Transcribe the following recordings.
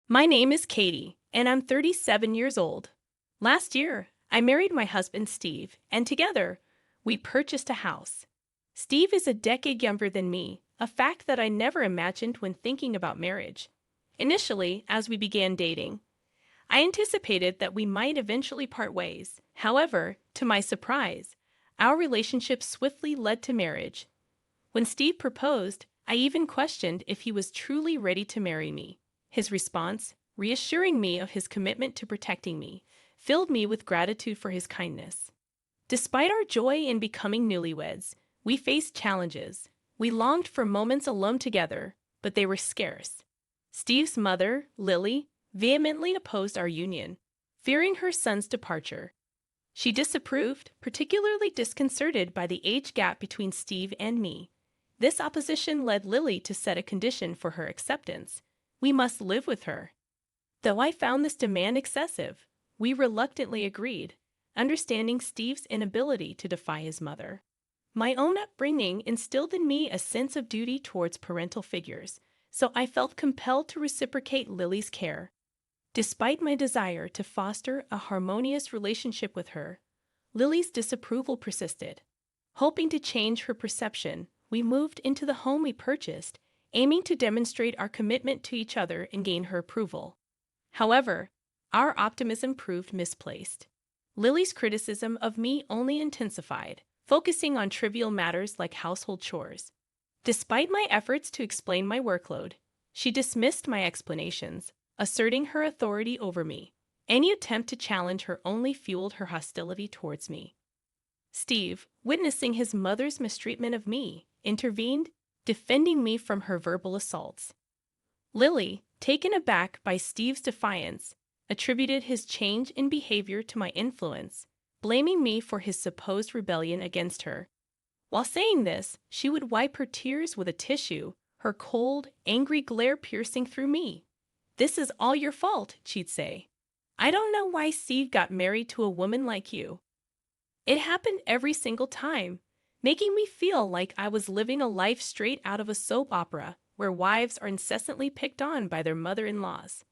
My name is Katie, and I'm 37 years old. Last year, I married my husband Steve, and together, we purchased a house. Steve is a decade younger than me, a fact that I never imagined when thinking about marriage. Initially, as we began dating, I anticipated that we might eventually part ways. However, to my surprise, our relationship swiftly led to marriage. When Steve proposed, I even questioned if he was truly ready to marry me. His response, reassuring me of his commitment to protecting me, filled me with gratitude for his kindness. Despite our joy in becoming newlyweds, we faced challenges. We longed for moments alone together, but they were scarce. Steve's mother, Lily, vehemently opposed our union, fearing her son's departure. She disapproved, particularly disconcerted by the age gap between Steve and me. This opposition led Lily to set a condition for her acceptance. We must live with her. Though I found this demand excessive, we reluctantly agreed, understanding Steve's inability to defy his mother. My own upbringing instilled in me a sense of duty towards parental figures, so I felt compelled to reciprocate Lily's care. Despite my desire to foster a harmonious relationship with her, Lily's disapproval persisted. Hoping to change her perception, we moved into the home we purchased, aiming to demonstrate our commitment to each other and gain her approval. However, our optimism proved misplaced. Lily's criticism of me only intensified, focusing on trivial matters like household chores. Despite my efforts to explain my workload, she dismissed my explanations, asserting her authority over me. Any attempt to challenge her only fueled her hostility towards me. Steve, witnessing his mother's mistreatment of me, intervened, defending me from her verbal assaults. Lily, taken aback by Steve's defiance, attributed his change in behavior to my influence, blaming me for his supposed rebellion against her. While saying this, she would wipe her tears with a tissue, her cold, angry glare piercing through me. "This is all your fault," she'd say. "I don't know why Steve got married to a woman like you." It happened every single time, making me feel like I was living a life straight out of a soap opera where wives are incessantly picked on by their mother-in-laws.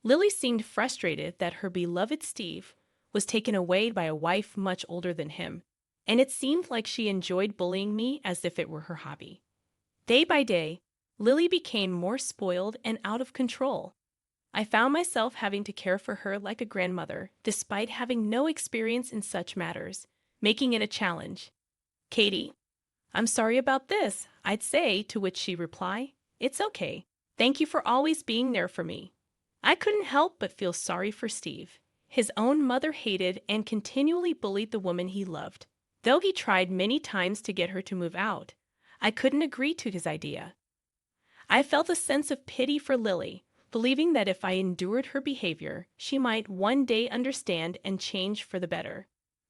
Lily seemed frustrated that her beloved Steve was taken away by a wife much older than him, and it seemed like she enjoyed bullying me as if it were her hobby. Day by day, Lily became more spoiled and out of control. I found myself having to care for her like a grandmother, despite having no experience in such matters, making it a challenge. "Katie, I'm sorry about this," I'd say, to which she'd reply, "It's okay. Thank you for always being there for me." I couldn't help but feel sorry for Steve. His own mother hated and continually bullied the woman he loved. Though he tried many times to get her to move out, I couldn't agree to his idea. I felt a sense of pity for Lily, believing that if I endured her behavior, she might one day understand and change for the better.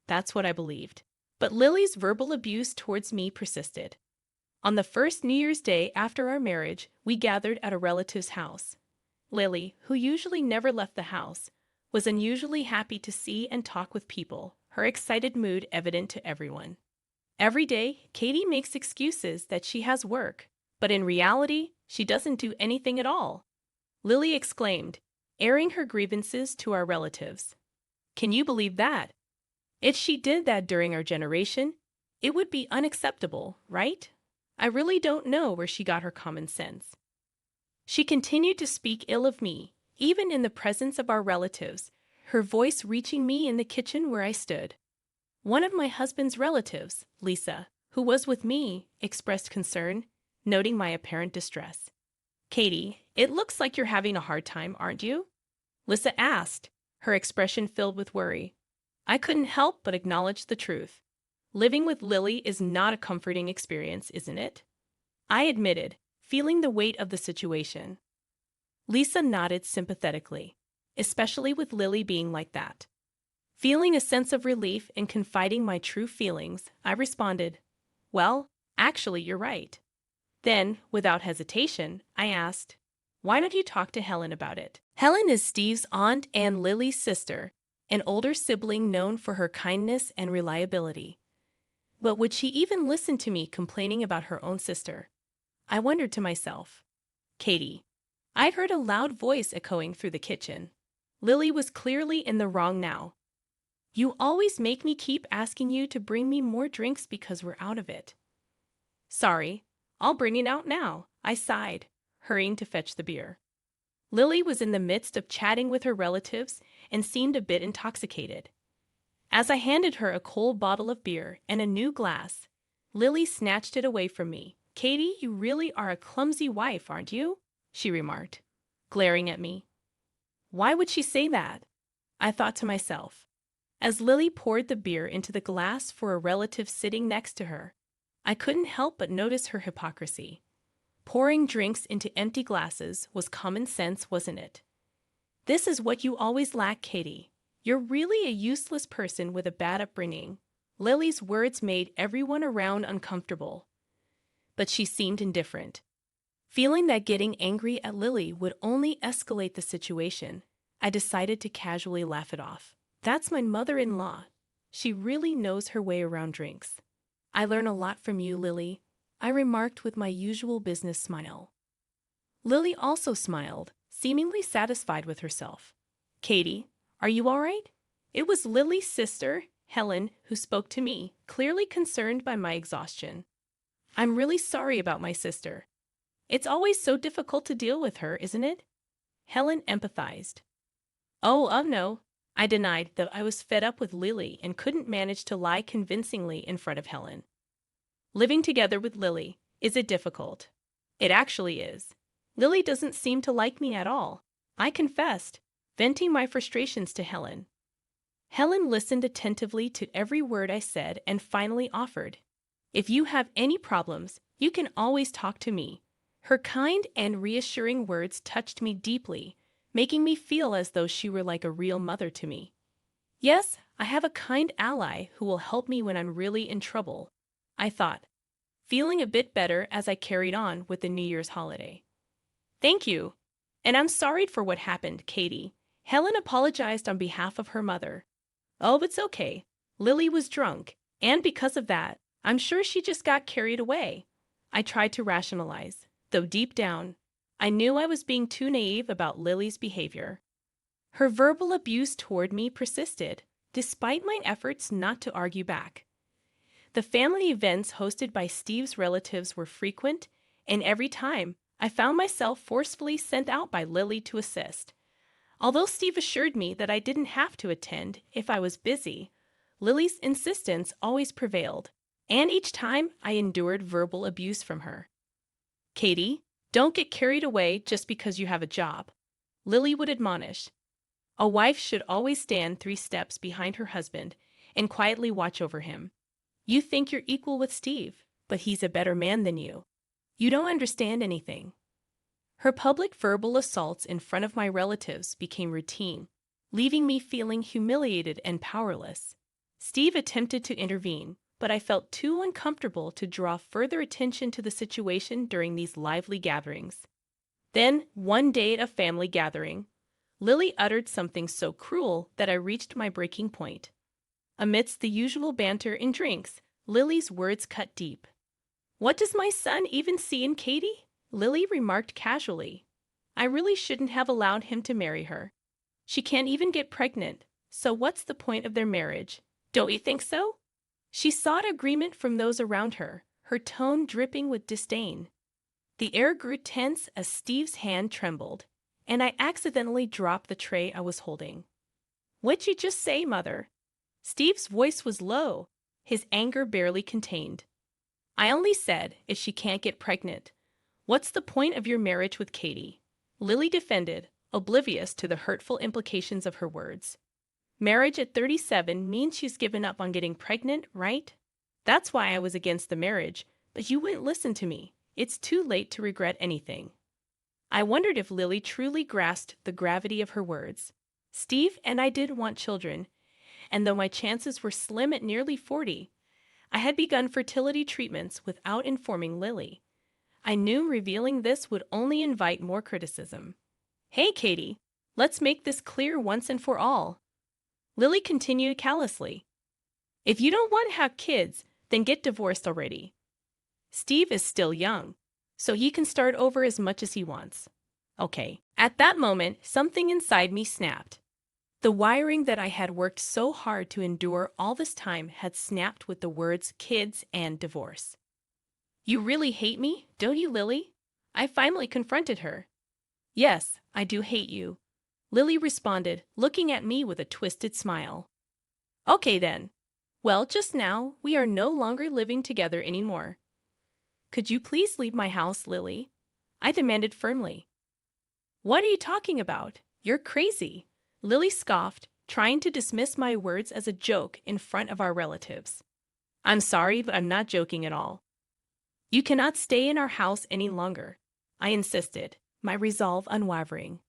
That's what I believed. But Lily's verbal abuse towards me persisted. On the first New Year's Day after our marriage, we gathered at a relative's house. Lily, who usually never left the house, was unusually happy to see and talk with people, her excited mood evident to everyone. Every day, Katie makes excuses that she has work, but in reality, she doesn't do anything at all. Lily exclaimed, airing her grievances to our relatives. "Can you believe that? If she did that during our generation, it would be unacceptable, right? I really don't know where she got her common sense." She continued to speak ill of me, even in the presence of our relatives, her voice reaching me in the kitchen where I stood. One of my husband's relatives, Lisa, who was with me, expressed concern, noting my apparent distress. "Katie, it looks like you're having a hard time, aren't you?" Lisa asked, her expression filled with worry. I couldn't help but acknowledge the truth. Living with Lily is not a comforting experience, isn't it? I admitted, feeling the weight of the situation. Lisa nodded sympathetically, especially with Lily being like that. Feeling a sense of relief and confiding my true feelings, I responded, "Well, actually, you're right." Then, without hesitation, I asked, "Why don't you talk to Helen about it?" Helen is Steve's aunt and Lily's sister, an older sibling known for her kindness and reliability. But would she even listen to me complaining about her own sister? I wondered to myself. "Katie, I heard a loud voice echoing through the kitchen. Lily was clearly in the wrong now. You always make me keep asking you to bring me more drinks because we're out of it. Sorry, I'll bring it out now, I sighed, hurrying to fetch the beer. Lily was in the midst of chatting with her relatives and seemed a bit intoxicated. As I handed her a cold bottle of beer and a new glass, Lily snatched it away from me. Katie, you really are a clumsy wife, aren't you? She remarked, glaring at me. Why would she say that? I thought to myself. As Lily poured the beer into the glass for a relative sitting next to her, I couldn't help but notice her hypocrisy. Pouring drinks into empty glasses was common sense, wasn't it? This is what you always lack, Katie. You're really a useless person with a bad upbringing. Lily's words made everyone around uncomfortable. But she seemed indifferent. Feeling that getting angry at Lily would only escalate the situation, I decided to casually laugh it off. That's my mother-in-law. She really knows her way around drinks. I learn a lot from you, Lily, I remarked with my usual business smile. Lily also smiled, seemingly satisfied with herself. Katie, are you all right? It was Lily's sister, Helen, who spoke to me, clearly concerned by my exhaustion. I'm really sorry about my sister. It's always so difficult to deal with her, isn't it? Helen empathized. Oh, no. I denied that I was fed up with Lily and couldn't manage to lie convincingly in front of Helen. Living together with Lily, is it difficult? It actually is. Lily doesn't seem to like me at all, I confessed, venting my frustrations to Helen. Helen listened attentively to every word I said and finally offered. If you have any problems, you can always talk to me. Her kind and reassuring words touched me deeply, making me feel as though she were like a real mother to me. Yes, I have a kind ally who will help me when I'm really in trouble, I thought, feeling a bit better as I carried on with the New Year's holiday. Thank you. And I'm sorry for what happened, Katie. Helen apologized on behalf of her mother. Oh, it's okay. Lily was drunk, and because of that, I'm sure she just got carried away. I tried to rationalize, though deep down, I knew I was being too naive about Lily's behavior. Her verbal abuse toward me persisted, despite my efforts not to argue back. The family events hosted by Steve's relatives were frequent, and every time, I found myself forcefully sent out by Lily to assist. Although Steve assured me that I didn't have to attend if I was busy, Lily's insistence always prevailed, and each time I endured verbal abuse from her. Katie, don't get carried away just because you have a job, Lily would admonish. A wife should always stand 3 steps behind her husband and quietly watch over him. You think you're equal with Steve, but he's a better man than you. You don't understand anything. Her public verbal assaults in front of my relatives became routine, leaving me feeling humiliated and powerless. Steve attempted to intervene, but I felt too uncomfortable to draw further attention to the situation during these lively gatherings. Then, one day at a family gathering, Lily uttered something so cruel that I reached my breaking point. Amidst the usual banter and drinks, Lily's words cut deep. What does my son even see in Katie? Lily remarked casually. I really shouldn't have allowed him to marry her. She can't even get pregnant, so what's the point of their marriage? Don't you think so? She sought agreement from those around her, her tone dripping with disdain. The air grew tense as Steve's hand trembled, and I accidentally dropped the tray I was holding. What'd you just say, Mother? Steve's voice was low, his anger barely contained. I only said, if she can't get pregnant. What's the point of your marriage with Katie? Lily defended, oblivious to the hurtful implications of her words. Marriage at 37 means she's given up on getting pregnant, right? That's why I was against the marriage, but you wouldn't listen to me. It's too late to regret anything. I wondered if Lily truly grasped the gravity of her words. Steve and I did want children, and though my chances were slim at nearly 40, I had begun fertility treatments without informing Lily. I knew revealing this would only invite more criticism. Hey, Katie, let's make this clear once and for all. Lily continued callously. If you don't want to have kids, then get divorced already. Steve is still young, so he can start over as much as he wants. Okay. At that moment, something inside me snapped. The wiring that I had worked so hard to endure all this time had snapped with the words kids and divorce. You really hate me, don't you, Lily? I finally confronted her. Yes, I do hate you, Lily responded, looking at me with a twisted smile. Okay then. Well, just now, we are no longer living together anymore. Could you please leave my house, Lily? I demanded firmly. What are you talking about? You're crazy. Lily scoffed, trying to dismiss my words as a joke in front of our relatives. I'm sorry, but I'm not joking at all. You cannot stay in our house any longer, I insisted, my resolve unwavering.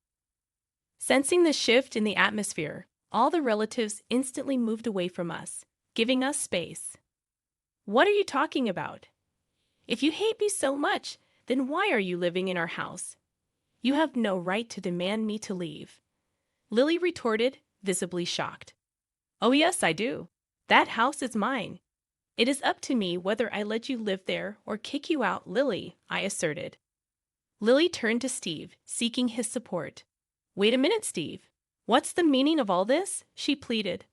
Sensing the shift in the atmosphere, all the relatives instantly moved away from us, giving us space. What are you talking about? If you hate me so much, then why are you living in our house? You have no right to demand me to leave. Lily retorted, visibly shocked. Oh yes, I do. That house is mine. It is up to me whether I let you live there or kick you out, Lily, I asserted. Lily turned to Steve, seeking his support. Wait a minute, Steve. What's the meaning of all this? She pleaded.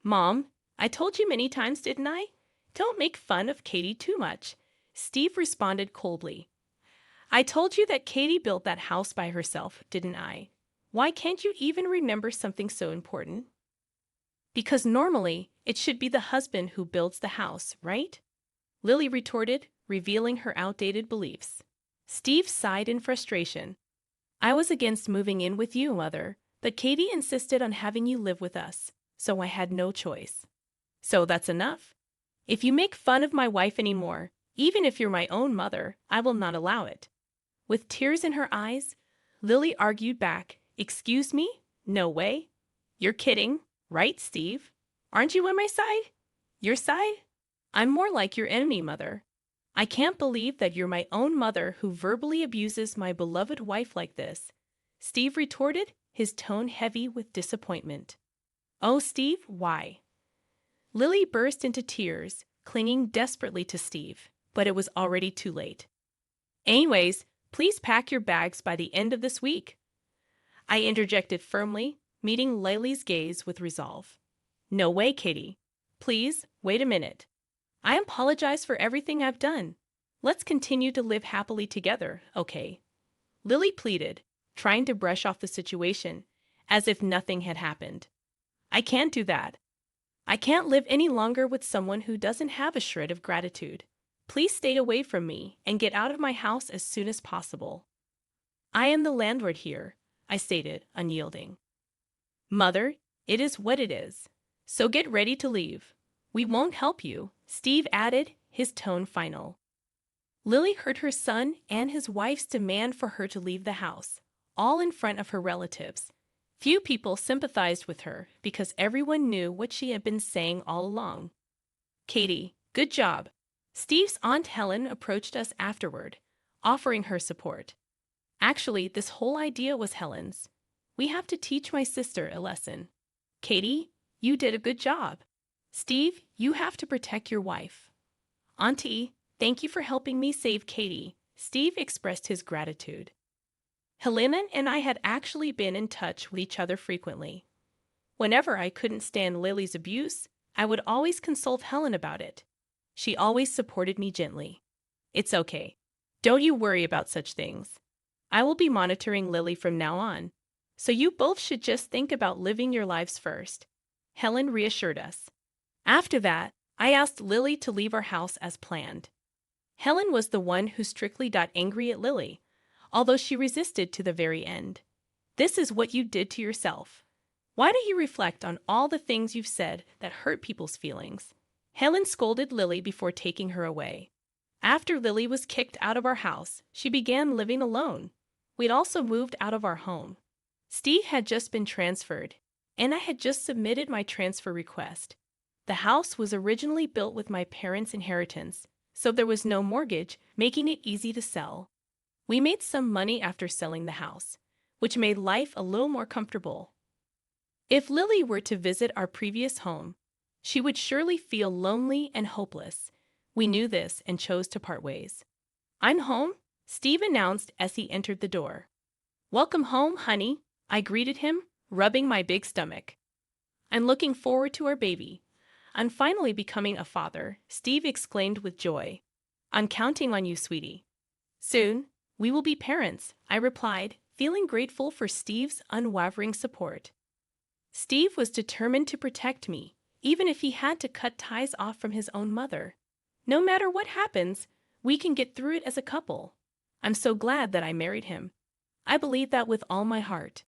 Mom, I told you many times, didn't I? Don't make fun of Katie too much. Steve responded coldly. I told you that Katie built that house by herself, didn't I? Why can't you even remember something so important? Because normally, it should be the husband who builds the house, right? Lily retorted, revealing her outdated beliefs. Steve sighed in frustration. I was against moving in with you, Mother, but Katie insisted on having you live with us, so I had no choice. So that's enough. If you make fun of my wife anymore, even if you're my own mother, I will not allow it. With tears in her eyes, Lily argued back, Excuse me? No way. You're kidding, right, Steve? Aren't you on my side? Your side? I'm more like your enemy, Mother. I can't believe that you're my own mother who verbally abuses my beloved wife like this. Steve retorted, his tone heavy with disappointment. Oh, Steve, why? Lily burst into tears, clinging desperately to Steve, but it was already too late. Anyways, please pack your bags by the end of this week. I interjected firmly, meeting Lily's gaze with resolve. No way, Katie. Please, wait a minute. I apologize for everything I've done. Let's continue to live happily together, okay? Lily pleaded, trying to brush off the situation, as if nothing had happened. I can't do that. I can't live any longer with someone who doesn't have a shred of gratitude. Please stay away from me and get out of my house as soon as possible. I am the landlord here, I stated, unyielding. Mother, it is what it is. So get ready to leave. We won't help you, Steve added, his tone final. Lily heard her son and his wife's demand for her to leave the house, all in front of her relatives. Few people sympathized with her because everyone knew what she had been saying all along. Katie, good job. Steve's Aunt Helen approached us afterward, offering her support. Actually, this whole idea was Helen's. We have to teach my sister a lesson. Katie, you did a good job. Steve, you have to protect your wife. Auntie, thank you for helping me save Katie. Steve expressed his gratitude. Helena and I had actually been in touch with each other frequently. Whenever I couldn't stand Lily's abuse, I would always consult Helen about it. She always supported me gently. It's okay. Don't you worry about such things. I will be monitoring Lily from now on. So you both should just think about living your lives first. Helen reassured us. After that, I asked Lily to leave our house as planned. Helen was the one who strictly got angry at Lily, although she resisted to the very end. This is what you did to yourself. Why don't you reflect on all the things you've said that hurt people's feelings? Helen scolded Lily before taking her away. After Lily was kicked out of our house, she began living alone. We'd also moved out of our home. Steve had just been transferred, and I had just submitted my transfer request. The house was originally built with my parents' inheritance, so there was no mortgage, making it easy to sell. We made some money after selling the house, which made life a little more comfortable. If Lily were to visit our previous home, she would surely feel lonely and hopeless. We knew this and chose to part ways. I'm home, Steve announced as he entered the door. Welcome home, honey, I greeted him, rubbing my big stomach. I'm looking forward to our baby. I'm finally becoming a father, Steve exclaimed with joy. I'm counting on you, sweetie. Soon, we will be parents, I replied, feeling grateful for Steve's unwavering support. Steve was determined to protect me, even if he had to cut ties off from his own mother. No matter what happens, we can get through it as a couple. I'm so glad that I married him. I believe that with all my heart.